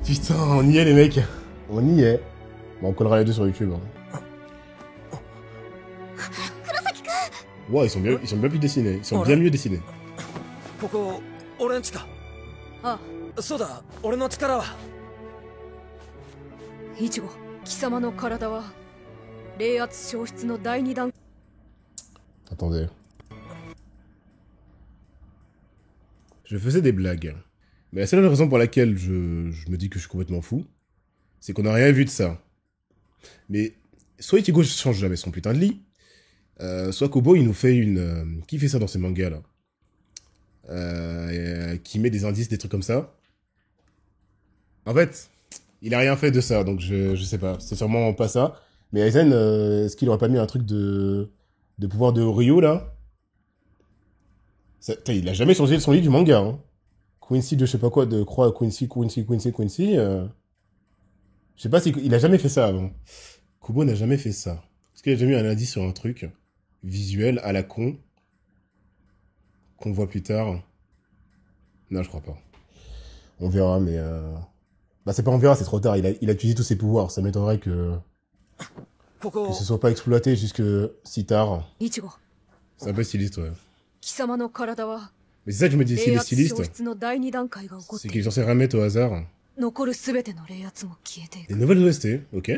Putain, on y est les mecs. On y est. Bon, on collera les deux sur YouTube. Hein. Wow, ils sont bien plus dessinés. Ils sont bien mieux dessinés. ここ俺んちか。ああ、そうだ、俺の力は。イチゴ、貴様の体は冷圧消失の第二弾。 Attendez. Je faisais des blagues. Mais la seule raison pour laquelle je me dis que je suis complètement fou, c'est qu'on n'a rien vu de ça. Mais soit Ichigo change jamais son putain de lit, soit Kobo il nous fait une... qui fait ça dans ses mangas là qui met des indices, des trucs comme ça. En fait, il a rien fait de ça, donc je sais pas. C'est sûrement pas ça. Mais Aizen, est-ce qu'il aurait pas mis un truc de pouvoir de Ryo là? Ça, il a jamais changé son lit du manga. Hein. Quincy de je sais pas quoi, de croix Quincy. Je sais pas si il a jamais fait ça avant. Kubo n'a jamais fait ça. Est-ce qu'il a jamais mis un indice sur un truc visuel à la con qu'on voit plus tard? Non, je crois pas. On verra, mais bah c'est pas on verra, c'est trop tard. Il a utilisé tous ses pouvoirs. Ça m'étonnerait que ce soit pas exploité jusque si tard. C'est un peu styliste, ouais. Mais c'est ça que je me dis, s'il est styliste, c'est qu'il est censé rien mettre au hasard. Des nouvelles OST, ok.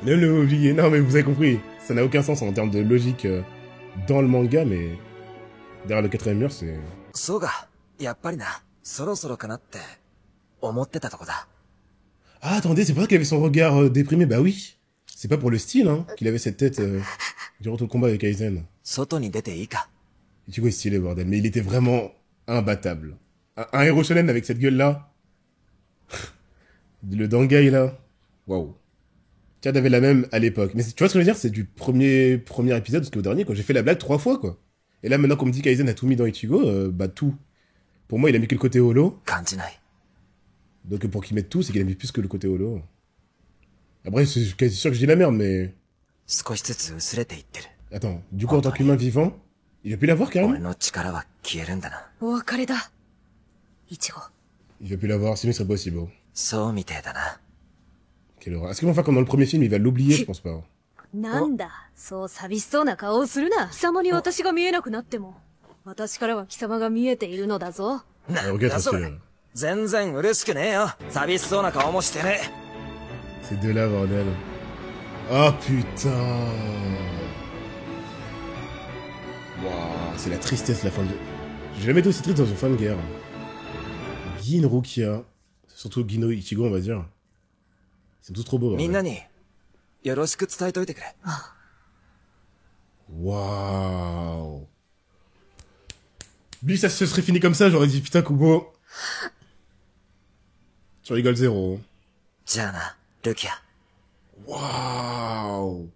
Ne l'oubliez, non mais vous avez compris, ça n'a aucun sens en termes de logique dans le manga, mais derrière le quatrième mur, c'est... Ah, attendez, c'est pour ça qu'il avait son regard déprimé, bah oui. C'est pas pour le style, hein, qu'il avait cette tête durant tout le combat avec Aizen. Ichigo est stylé, bordel, mais il était vraiment imbattable. Un héros shonen avec cette gueule-là. Le Dangai, là. Waouh. Chad avait la même à l'époque. Mais tu vois ce que je veux dire? C'est du premier épisode jusqu'au dernier, quoi. J'ai fait la blague 3 fois, quoi. Et là, maintenant qu'on me dit qu'Aizen a tout mis dans Ichigo, bah tout. Pour moi, il a mis que le côté holo. Donc pour qu'il mette tout, c'est qu'il a mis plus que le côté holo. Après, je suis quasi sûr que je dis la merde, mais... Attends, du coup, en tant qu'humain vivant, il va plus l'avoir, carrément? Il va plus l'avoir, sinon il serait pas aussi beau. Quelle horreur. Est-ce qu'ils vont faire comme dans le premier film, il va l'oublier? Je pense pas. Ah, ok, ces deux-là, bordel. Oh putain. Waouh, c'est la tristesse, la fin de... J'ai jamais été aussi triste dans une fin de guerre. Gin, Rukia, surtout Gino Ichigo, on va dire. Ils sont tous trop beaux. Waouh. Lui, ça se serait fini comme ça, j'aurais dit putain, Kubo. Tu rigoles zéro. Waouh.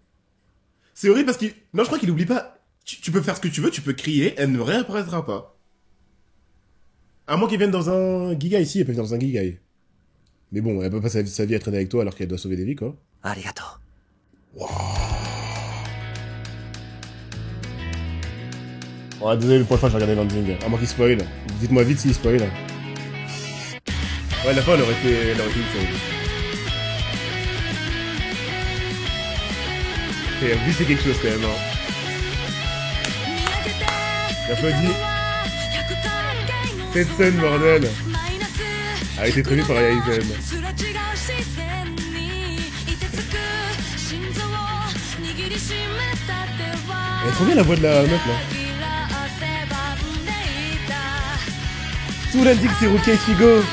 C'est horrible parce qu'il... Non, je crois qu'il oublie pas. Tu peux faire ce que tu veux, tu peux crier, elle ne réapparaîtra pas. À moins qu'elle vienne dans un giga ici, elle peut venir dans un giga. Mais bon, elle peut pas sa vie à traîner avec toi alors qu'elle doit sauver des vies, quoi. Waouh. Ouais, désolé, le prochain, je vais regarder l'ending. À moins qu'il spoil. Dites-moi vite s'il spoil. Ouais, la fin, elle aurait été une série. Et en plus, c'est quelque chose, quand même, hein. J'applaudis. Cette scène, bordel, a été prévue par Aizen. Elle est trop bien la voix de la meuf là. Tout l'indique c'est Rukia Ichigo.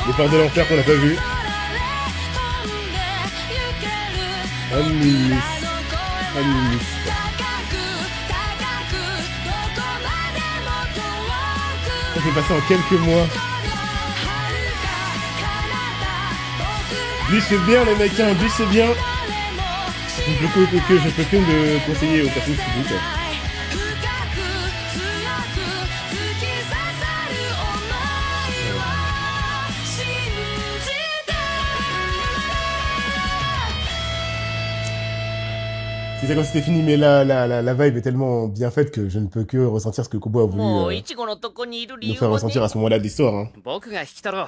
Les parts de l'enfer qu'on n'a pas vu. Animiste. Ça s'est passé en quelques mois. Lui c'est bien les mecs, hein, lui c'est bien. Je peux que me conseiller aux personnes qui doutent. C'est ça quand c'était fini, mais la vibe est tellement bien faite que je ne peux que ressentir ce que Kobo a voulu もうイチゴのとこにいる理 nous 由 faire は ressentir ね à ce moment-là de l'histoire. Hein. 僕が引き取ろう。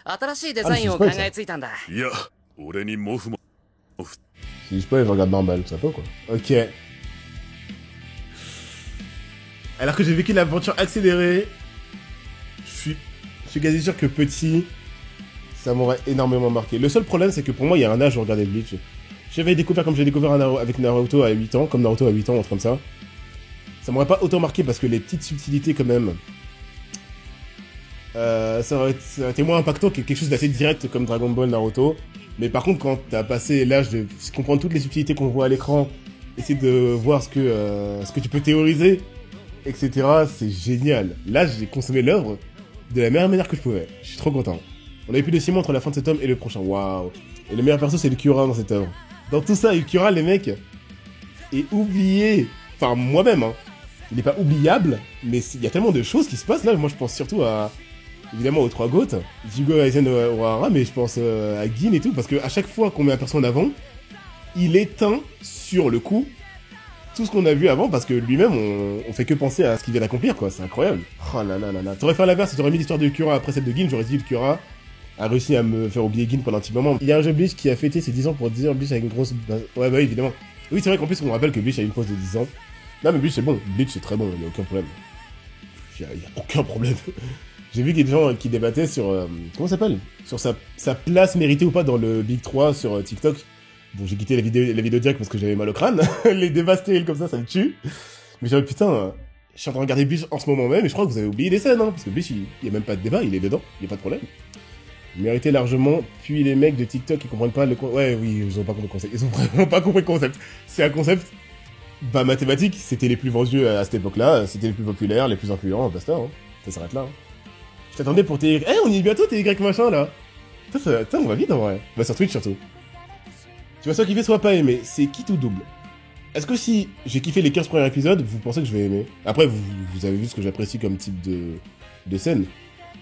新しいデザインを考えついたんだ。いや、俺にモフも。 Si je peux, je regarde normal, ça peut quoi. Ok. Alors que j'ai vécu l'aventure accélérée, je suis quasi sûr que petit, ça m'aurait énormément marqué. Le seul problème, c'est que pour moi, il y a un âge où regarder Bleach. J'avais découvert comme j'ai découvert avec Naruto à 8 ans, comme Naruto à 8 ans, un truc comme ça. Ça m'aurait pas autant marqué parce que les petites subtilités quand même, ça aurait été moins impactant que quelque chose d'assez direct comme Dragon Ball, Naruto. Mais par contre, quand t'as passé l'âge de comprendre toutes les subtilités qu'on voit à l'écran, essayer de voir ce que tu peux théoriser, etc., c'est génial. Là, j'ai consommé l'œuvre de la meilleure manière que je pouvais. Je suis trop content. On avait plus de 6 mois entre la fin de cet tome et le prochain. Waouh. Et le meilleur perso, c'est le Kyura dans cette œuvre. Dans tout ça, le Kyura, les mecs, est oublié. Enfin, moi-même, hein. Il n'est pas oubliable, mais il y a tellement de choses qui se passent là. Moi, je pense surtout à... Évidemment aux 3 GOAT, Jigo, Aizen, Ohara, mais je pense à Gin et tout, parce que à chaque fois qu'on met un perso en avant, il éteint sur le coup tout ce qu'on a vu avant, parce que lui-même, on fait que penser à ce qu'il vient d'accomplir, quoi, c'est incroyable. Oh là là là là. T'aurais fait l'inverse, t'aurais mis l'histoire de Kyura après celle de Gin, j'aurais dit que Kyura a réussi à me faire oublier Gin pendant un petit moment. Il y a un jeu Bleach qui a fêté ses 10 ans pour dire Bleach avec une grosse... Ouais, bah évidemment. Oui, c'est vrai qu'en plus, on rappelle que Bleach a une pause de 10 ans. Non, mais Bleach, c'est bon, Bleach, c'est très bon, il n'y a aucun problème. Il y a aucun problème. J'ai vu qu'il y a des gens qui débattaient sur... comment ça s'appelle? Sur sa place méritée ou pas dans le Big 3 sur TikTok. Bon, j'ai quitté la vidéo direct parce que j'avais mal au crâne. Les débats stériles comme ça me tue. Mais j'ai dit, putain, je suis en train de regarder Bleach en ce moment même et je crois que vous avez oublié des scènes, hein. Parce que Bleach, il y a même pas de débat, il est dedans, il y a pas de problème. Il méritait largement. Puis les mecs de TikTok qui comprennent pas le... Ouais, oui, ils ont pas compris le concept. Ils ont vraiment pas compris le concept. C'est un concept... Bah, mathématique, c'était les plus vendus à cette époque-là, c'était les plus populaires, les plus influents, basta, hein. Ça s'arrête là, hein. Je t'attendais pour tes... Eh, on y est bientôt, tes Y machin, là. Putain, on va vite, en vrai. Bah, sur Twitch, surtout. Tu vas soit kiffer, soit pas aimer. C'est quitte ou double. Est-ce que si j'ai kiffé les 15 premiers épisodes, vous pensez que je vais aimer? Après, vous avez vu ce que j'apprécie comme type de scène.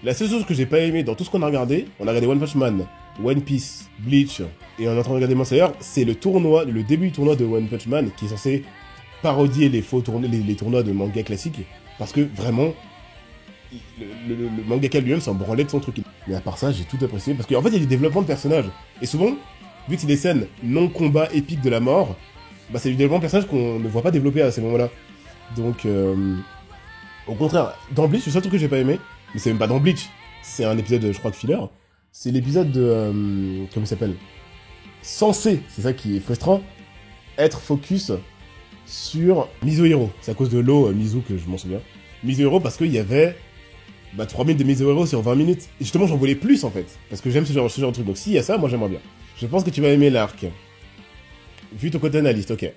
La seule chose que j'ai pas aimé dans tout ce qu'on a regardé One Punch Man, One Piece, Bleach, et on est en train de regarder Demon Slayer, c'est le tournoi, le début du tournoi de One Punch Man, qui est censé parodier les tournois de manga classiques. Parce que, vraiment... Le mangaka lui-même s'en branlait de son truc. Mais à part ça, j'ai tout apprécié parce qu'en fait, il y a des développements de personnages. Et souvent, vu que c'est des scènes non-combat épiques de la mort, bah c'est du développement de personnages qu'on ne voit pas développer à ces moments-là. Donc, au contraire, dans Bleach, le seul truc que j'ai pas aimé, mais c'est même pas dans Bleach, c'est un épisode, je crois, de filler, c'est l'épisode de... comment il s'appelle? Censé, c'est ça qui est frustrant, être focus sur Mizuhiro. C'est à cause de l'eau, Mizu, que je m'en souviens. Mizuhiro parce qu'il y avait... 3 minutes de Mizuhiro sur 20 minutes. Et justement, j'en voulais plus, en fait. Parce que j'aime ce genre de truc. Donc, s'il y a ça, moi, j'aimerais bien. Je pense que tu vas aimer l'arc. Vu ton côté analyste, ok.